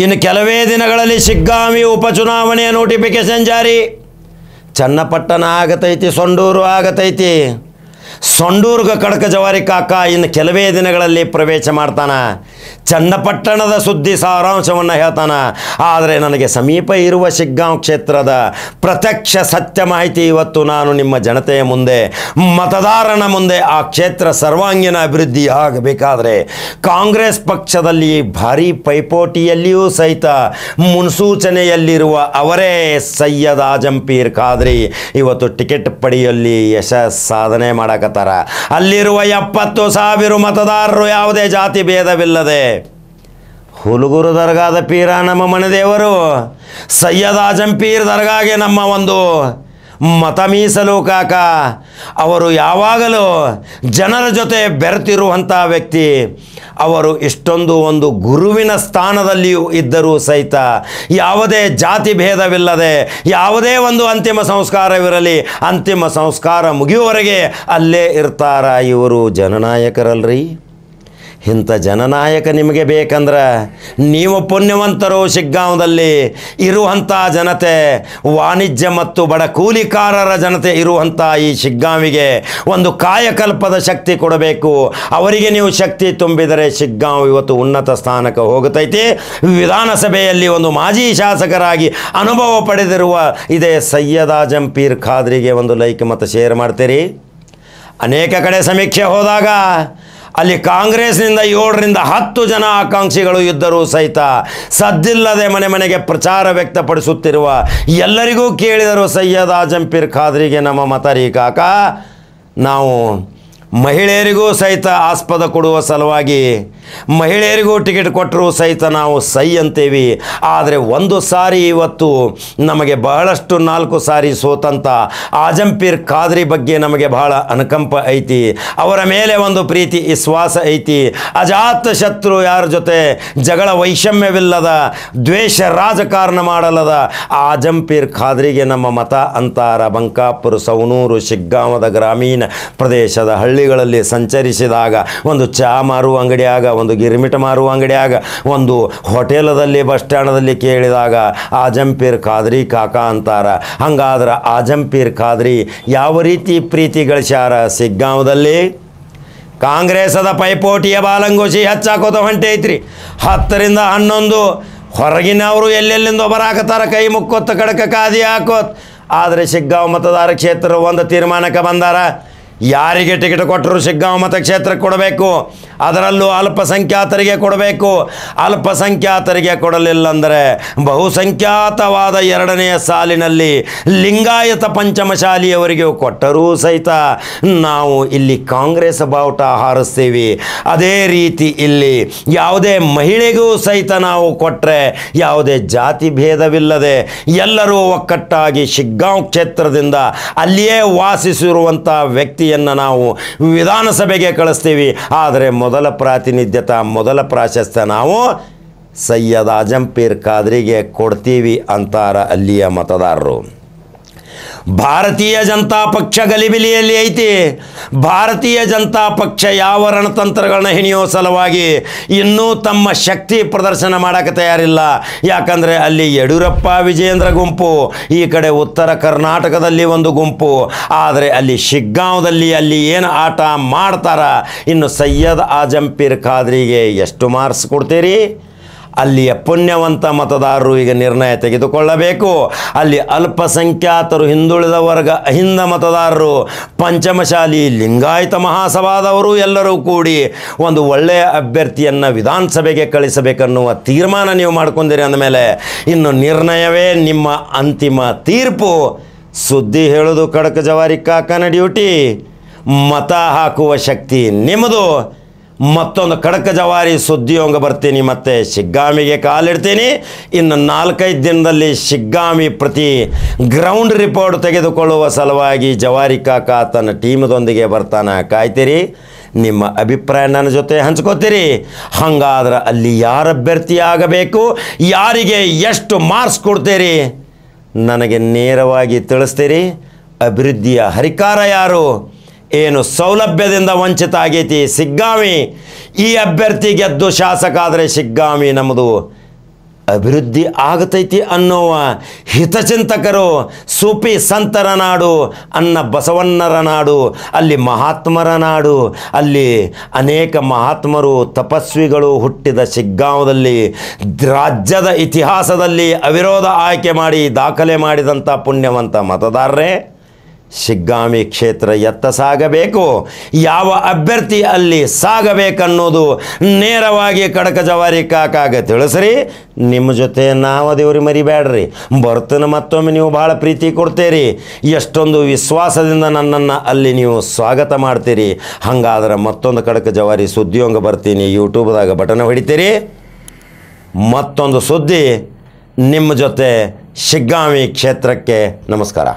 ಇನ್ನು ಕೆಲವೇ ದಿನಗಳಲ್ಲಿ ಶಿಗ್ಗಾಂವಿ ಉಪಚುನಾವಣೆಯ ನೋಟಿಫಿಕೇಶನ್ ಜಾರಿ. ಚನ್ನಪಟ್ಟಣ ಆಗತೈತಿ, ಸೊಂಡೂರು ಆಗತೈತಿ. ಸೊಂಡೂರ್ಗ ಕಡಕ ಜವಾರಿ ಕಾಕ ಇನ್ನು ಕೆಲವೇ ದಿನಗಳಲ್ಲಿ ಪ್ರವೇಶ ಮಾಡ್ತಾನೆ. ಚನ್ನಪಟ್ಟಣದ ಸುದ್ದಿ ಸಾರಾಂಶವನ್ನು ಹೇಳ್ತಾನೆ. ಆದರೆ ನನಗೆ ಸಮೀಪ ಇರುವ ಶಿಗ್ಗಾಂವ್ ಕ್ಷೇತ್ರದ ಪ್ರತ್ಯಕ್ಷ ಸತ್ಯ ಮಾಹಿತಿ ಇವತ್ತು ನಾನು ನಿಮ್ಮ ಜನತೆಯ ಮುಂದೆ, ಮತದಾರನ ಮುಂದೆ ಆ ಕ್ಷೇತ್ರ ಸರ್ವಾಂಗೀಣ ಅಭಿವೃದ್ಧಿ ಆಗಬೇಕಾದರೆ ಕಾಂಗ್ರೆಸ್ ಪಕ್ಷದಲ್ಲಿ ಭಾರೀ ಪೈಪೋಟಿಯಲ್ಲಿಯೂ ಸಹಿತ ಮುನ್ಸೂಚನೆಯಲ್ಲಿರುವ ಅವರೇ ಸೈಯದ್ ಆಜಂಪೀರ್ ಖಾದ್ರಿ ಇವತ್ತು ಟಿಕೆಟ್ ಪಡೆಯುವಲ್ಲಿ ಸಾಧನೆ ಮಾಡಕತ್ತಾರ. ಅಲ್ಲಿರುವ 70,000 ಮತದಾರರು ಯಾವುದೇ ಜಾತಿ ಭೇದವಿಲ್ಲದೆ ಹುಲಗೂರು ದರ್ಗಾದ ಪೀರ ನಮ್ಮ ಮನೆದೇವರು ಸೈಯದ್ ಆಜಂಪೀರ್ ದರ್ಗಾಗೆ ನಮ್ಮ ಒಂದು ಮತ ಮೀಸಲು ಕಾಕ. ಅವರು ಯಾವಾಗಲೂ ಜನರ ಜೊತೆ ಬೆರೆತಿರುವಂಥ ವ್ಯಕ್ತಿ. ಅವರು ಇಷ್ಟೊಂದು ಒಂದು ಗುರುವಿನ ಸ್ಥಾನದಲ್ಲಿಯೂ ಇದ್ದರೂ ಸಹಿತ ಯಾವುದೇ ಜಾತಿ ಭೇದವಿಲ್ಲದೆ ಯಾವುದೇ ಒಂದು ಅಂತಿಮ ಸಂಸ್ಕಾರವಿರಲಿ, ಅಂತಿಮ ಸಂಸ್ಕಾರ ಮುಗಿಯುವವರೆಗೆ ಅಲ್ಲೇ ಇರ್ತಾರ. ಇವರು ಜನನಾಯಕರಲ್ರಿ. ಇಂಥ ಜನನಾಯಕ ನಿಮಗೆ ಬೇಕಂದ್ರೆ ನೀವು ಪುಣ್ಯವಂತರು. ಶಿಗ್ಗಾಂವದಲ್ಲಿ ಇರುವಂಥ ಜನತೆ, ವಾಣಿಜ್ಯ ಮತ್ತು ಬಡ ಕೂಲಿಕಾರರ ಜನತೆ ಇರುವಂಥ ಈ ಶಿಗ್ಗಾಂವಿಗೆ ಒಂದು ಕಾಯಕಲ್ಪದ ಶಕ್ತಿ ಕೊಡಬೇಕು. ಅವರಿಗೆ ನೀವು ಶಕ್ತಿ ತುಂಬಿದರೆ ಶಿಗ್ಗಾಂವ್ ಇವತ್ತು ಉನ್ನತ ಸ್ಥಾನಕ್ಕೆ ಹೋಗುತ್ತೈತಿ. ವಿಧಾನಸಭೆಯಲ್ಲಿ ಒಂದು ಮಾಜಿ ಶಾಸಕರಾಗಿ ಅನುಭವ ಪಡೆದಿರುವ ಇದೇ ಸೈಯದ್ ಆಜಂಪೀರ್ ಖಾದ್ರಿಗೆ ಒಂದು ಲೈಕ್ ಮತ್ತು ಶೇರ್ ಮಾಡ್ತೀರಿ. ಅನೇಕ ಕಡೆ ಸಮೀಕ್ಷೆ ಹೋದಾಗ ಅಲ್ಲಿ ಕಾಂಗ್ರೆಸ್ನಿಂದ 7ರಿಂದ 10 ಜನ ಆಕಾಂಕ್ಷಿಗಳು ಇದ್ದರೂ ಸಹಿತ ಸದ್ದಿಲ್ಲದೆ ಮನೆ ಮನೆಗೆ ಪ್ರಚಾರ ವ್ಯಕ್ತಪಡಿಸುತ್ತಿರುವ ಎಲ್ಲರಿಗೂ ಕೇಳಿದರು ಸೈಯದ್ ಆಜಂಪೀರ್ ಖಾದ್ರಿಗೆ ನಮ್ಮ ಮತ ರೀ ಕಾಕ. ನಾವು ಮಹಿಳೆಯರಿಗೂ ಸಹಿತ ಆಸ್ಪದ ಕೊಡುವ ಸಲುವಾಗಿ ಮಹಿಳೆಯರಿಗೂ ಟಿಕೆಟ್ ಕೊಟ್ಟರೂ ಸಹಿತ ನಾವು ಸೈ ಅಂತೀವಿ. ಆದರೆ ಒಂದು ಸಾರಿ ಇವತ್ತು ನಮಗೆ ಬಹಳಷ್ಟು 4 ಸಾರಿ ಸೋತಂಥ ಆಜಂಪೀರ್ ಖಾದ್ರಿ ಬಗ್ಗೆ ನಮಗೆ ಬಹಳ ಅನುಕಂಪ ಐತಿ. ಅವರ ಮೇಲೆ ಒಂದು ಪ್ರೀತಿ ವಿಶ್ವಾಸ ಐತಿ. ಅಜಾತ ಶತ್ರು, ಯಾರ ಜೊತೆ ಜಗಳ ವೈಷಮ್ಯವಿಲ್ಲದ, ದ್ವೇಷ ರಾಜಕಾರಣ ಮಾಡಲದ ಆಜಂಪೀರ್ ಖಾದ್ರಿಗೆ ನಮ್ಮ ಮತ ಅಂತಾರ. ಬಂಕಾಪುರ, ಸವಣೂರು, ಶಿಗ್ಗಾಂವದ ಗ್ರಾಮೀಣ ಪ್ರದೇಶದ ಹಳ್ಳಿಗಳಲ್ಲಿ ಸಂಚರಿಸಿದಾಗ ಒಂದು ಚಹಾ ಮಾರುವ ಅಂಗಡಿಯಾಗ, ಒಂದು ಗಿರ್ಮಿಟ್ ಮಾರುವ ಅಂಗಡಿಯಾಗ, ಒಂದು ಹೋಟೆಲದಲ್ಲಿ, ಬಸ್ ಸ್ಟ್ಯಾಂಡದಲ್ಲಿ ಕೇಳಿದಾಗ ಆಜಂಪೀರ್ ಖಾದ್ರಿ ಕಾಕ ಅಂತಾರ. ಹಂಗಾದ್ರೆ ಆಜಂಪೀರ್ ಖಾದ್ರಿ ಯಾವ ರೀತಿ ಪ್ರೀತಿ ಗಳಿಸ್ಯಾರ ಶಿಗ್ಗಾಂವದಲ್ಲಿ? ಕಾಂಗ್ರೆಸ್ಸದ ಪೈಪೋಟಿಯ ಬಾಲಂಗೋಶಿ ಹೆಚ್ಚಾಕೋತ ಹೊಂಟೈತ್ರಿ. 10ರಿಂದ 11 ಹೊರಗಿನವರು ಎಲ್ಲೆಲ್ಲಿಂದ ಬರಾಕತ್ತಾರ, ಕೈ ಮುಕ್ಕೊತ್ತ ಕಡಕ ಕಾದಿ ಹಾಕೋತ್. ಆದರೆ ಶಿಗ್ಗಾಂವ್ ಮತದಾರ ಕ್ಷೇತ್ರ ಒಂದು ತೀರ್ಮಾನಕ್ಕೆ ಬಂದಾರ. ಯಾರಿಗೆ ಟಿಕೆಟ್ ಕೊಟ್ಟರು ಶಿಗ್ಗಾಂವ್ ಮತಕ್ಷೇತ್ರಕ್ಕೆ ಕೊಡಬೇಕು, ಅದರಲ್ಲೂ ಅಲ್ಪಸಂಖ್ಯಾತರಿಗೆ ಕೊಡಬೇಕು. ಅಲ್ಪಸಂಖ್ಯಾತರಿಗೆ ಕೊಡಲಿಲ್ಲ ಅಂದರೆ ಬಹುಸಂಖ್ಯಾತವಾದ 2ನೆಯ ಸಾಲಿನಲ್ಲಿ ಲಿಂಗಾಯತ ಪಂಚಮಶಾಲಿಯವರಿಗೆ ಕೊಟ್ಟರೂ ಸಹಿತ ನಾವು ಇಲ್ಲಿ ಕಾಂಗ್ರೆಸ್ ಬಾವುಟ ಹಾರಿಸ್ತೀವಿ. ಅದೇ ರೀತಿ ಇಲ್ಲಿ ಯಾವುದೇ ಮಹಿಳೆಗೂ ಸಹಿತ ನಾವು ಕೊಟ್ಟರೆ ಯಾವುದೇ ಜಾತಿ ಭೇದವಿಲ್ಲದೆ ಎಲ್ಲರೂ ಒಕ್ಕಟ್ಟಾಗಿ ಶಿಗ್ಗಾಂವ್ ಕ್ಷೇತ್ರದಿಂದ ಅಲ್ಲಿಯೇ ವಾಸಿಸಿರುವಂಥ ವ್ಯಕ್ತಿ ನಾವು ವಿಧಾನಸಭೆಗೆ ಕಳಿಸ್ತೀವಿ. ಆದರೆ ಮೊದಲ ಪ್ರಾತಿನಿಧ್ಯತೆ, ಮೊದಲ ಪ್ರಾಶಸ್ತ್ಯ ನಾವು ಸೈಯದ್ ಆಜಂಪೀರ್ ಖಾದ್ರಿಗೆ ಕೊಡ್ತೀವಿ ಅಂತಾರ ಅಲ್ಲಿಯ ಮತದಾರರು. ಭಾರತೀಯ ಜನತಾ ಪಕ್ಷ ಗಲಿಬಿಲಿಯಲ್ಲಿ ಐತಿ. ಭಾರತೀಯ ಜನತಾ ಪಕ್ಷ ಯಾವ ರಣತಂತ್ರಗಳನ್ನ ಹೆಣಿಯೋ ಸಲುವಾಗಿ ಇನ್ನೂ ತಮ್ಮ ಶಕ್ತಿ ಪ್ರದರ್ಶನ ಮಾಡೋಕ್ಕೆ ತಯಾರಿಲ್ಲ. ಯಾಕಂದರೆ ಅಲ್ಲಿ ಯಡಿಯೂರಪ್ಪ ವಿಜಯೇಂದ್ರ ಗುಂಪು, ಈ ಕಡೆ ಉತ್ತರ ಕರ್ನಾಟಕದಲ್ಲಿ ಒಂದು ಗುಂಪು. ಆದರೆ ಅಲ್ಲಿ ಶಿಗ್ಗಾಂವದಲ್ಲಿ ಅಲ್ಲಿ ಏನು ಆಟ ಮಾಡ್ತಾರ. ಇನ್ನು ಸೈಯದ್ ಆಜಂಪೀರ್ ಖಾದ್ರಿಗೆ ಎಷ್ಟು ಮಾರ್ಕ್ಸ್ ಕೊಡ್ತೀರಿ? ಅಲ್ಲಿಯ ಪುಣ್ಯವಂತ ಮತದಾರರು ಈಗ ನಿರ್ಣಯ ತೆಗೆದುಕೊಳ್ಳಬೇಕು. ಅಲ್ಲಿ ಅಲ್ಪಸಂಖ್ಯಾತರು, ಹಿಂದುಳಿದ ವರ್ಗ, ಅಹಿಂದ ಮತದಾರರು, ಪಂಚಮಶಾಲಿ, ಲಿಂಗಾಯತ ಮಹಾಸಭಾದವರು ಎಲ್ಲರೂ ಕೂಡಿ ಒಂದು ಒಳ್ಳೆಯ ಅಭ್ಯರ್ಥಿಯನ್ನು ವಿಧಾನಸಭೆಗೆ ಕಳಿಸಬೇಕನ್ನುವ ತೀರ್ಮಾನ ನೀವು ಮಾಡ್ಕೊಂಡಿರಿ. ಅಂದಮೇಲೆ ಇನ್ನು ನಿರ್ಣಯವೇ ನಿಮ್ಮ ಅಂತಿಮ ತೀರ್ಪು. ಸುದ್ದಿ ಹೇಳೋದು ಖಡಕ್ ಜವಾರಿ ಕಾಕನ ಡ್ಯೂಟಿ, ಮತ ಹಾಕುವ ಶಕ್ತಿ ನಿಮ್ಮದು. ಮತ್ತೊಂದು ಖಡಕ್ ಜವಾರಿ ಸುದ್ದಿಯೊಂಗ ಬರ್ತೀನಿ, ಮತ್ತೆ ಶಿಗ್ಗಾಂವಿಗೆ ಕಾಲಿಡ್ತೀನಿ. ಇನ್ನು 4-5 ದಿನದಲ್ಲಿ ಶಿಗ್ಗಾಂವಿ ಪ್ರತಿ ಗ್ರೌಂಡ್ ರಿಪೋರ್ಟ್ ತೆಗೆದುಕೊಳ್ಳುವ ಸಲುವಾಗಿ ಜವಾರಿ ಕಾಕ ತನ್ನ ಟೀಮದೊಂದಿಗೆ ಬರ್ತಾನೆ. ಕಾಯ್ತೀರಿ, ನಿಮ್ಮ ಅಭಿಪ್ರಾಯ ನನ್ನ ಜೊತೆ ಹಂಚ್ಕೋತೀರಿ. ಹಾಗಾದ್ರೆ ಅಲ್ಲಿ ಯಾರು ಅಭ್ಯರ್ಥಿ ಆಗಬೇಕು, ಯಾರಿಗೆ ಎಷ್ಟು ಮಾರ್ಕ್ಸ್ ಕೊಡ್ತೀರಿ ನನಗೆ ನೇರವಾಗಿ ತಿಳಿಸ್ತೀರಿ. ಅಭಿವೃದ್ಧಿಯ ಹರಿಕಾರ ಯಾರು, ಏನು ಸೌಲಭ್ಯದಿಂದ ವಂಚಿತ ಆಗೈತಿ ಶಿಗ್ಗಾಂವಿ. ಈ ಅಭ್ಯರ್ಥಿ ಗೆದ್ದು ಶಾಸಕ ಆದರೆ ಶಿಗ್ಗಾಂವಿ ನಮ್ಮದು ಅಭಿವೃದ್ಧಿ ಆಗತೈತಿ ಅನ್ನುವ ಹಿತಚಿಂತಕರು, ಸೂಫಿ ಸಂತರ ನಾಡು, ಅನ್ನ ಬಸವಣ್ಣರ ನಾಡು, ಅಲ್ಲಿ ಮಹಾತ್ಮರ ನಾಡು, ಅಲ್ಲಿ ಅನೇಕ ಮಹಾತ್ಮರು ತಪಸ್ವಿಗಳು ಹುಟ್ಟಿದ ಶಿಗ್ಗಾಂವದಲ್ಲಿ ರಾಜ್ಯದ ಇತಿಹಾಸದಲ್ಲಿ ಅವಿರೋಧ ಆಯ್ಕೆ ಮಾಡಿ ದಾಖಲೆ ಮಾಡಿದಂಥ ಪುಣ್ಯವಂತ ಮತದಾರರೇ, ಶಿಗ್ಗಾಂವಿ ಕ್ಷೇತ್ರ ಎತ್ತ ಸಾಗಬೇಕು, ಯಾವ ಅಭ್ಯರ್ಥಿ ಅಲ್ಲಿ ಸಾಗಬೇಕನ್ನೋದು ನೇರವಾಗಿ ಖಡಕ ಜವಾರಿ ಕಾಕಾಗ ತಿಳಿಸ್ರಿ. ನಿಮ್ಮ ಜೊತೆ ನಾವು ದೇವ್ರಿ ಮರಿಬೇಡ್ರಿ. ಬರ್ತನ ಮತ್ತೊಮ್ಮೆ ನೀವು ಭಾಳ ಪ್ರೀತಿ ಕೊಡ್ತೀರಿ, ಎಷ್ಟೊಂದು ವಿಶ್ವಾಸದಿಂದ ನನ್ನನ್ನು ಅಲ್ಲಿ ನೀವು ಸ್ವಾಗತ ಮಾಡ್ತೀರಿ. ಹಾಗಾದ್ರೆ ಮತ್ತೊಂದು ಖಡಕ ಜವಾರಿ ಸುದ್ದಿಯೊಂಗ ಬರ್ತೀನಿ, ಯೂಟ್ಯೂಬ್ದಾಗ ಬಟನ್ ಹೊಡಿತೀರಿ. ಮತ್ತೊಂದು ಸುದ್ದಿ ನಿಮ್ಮ ಜೊತೆ ಶಿಗ್ಗಾಂವಿ ಕ್ಷೇತ್ರಕ್ಕೆ. ನಮಸ್ಕಾರ.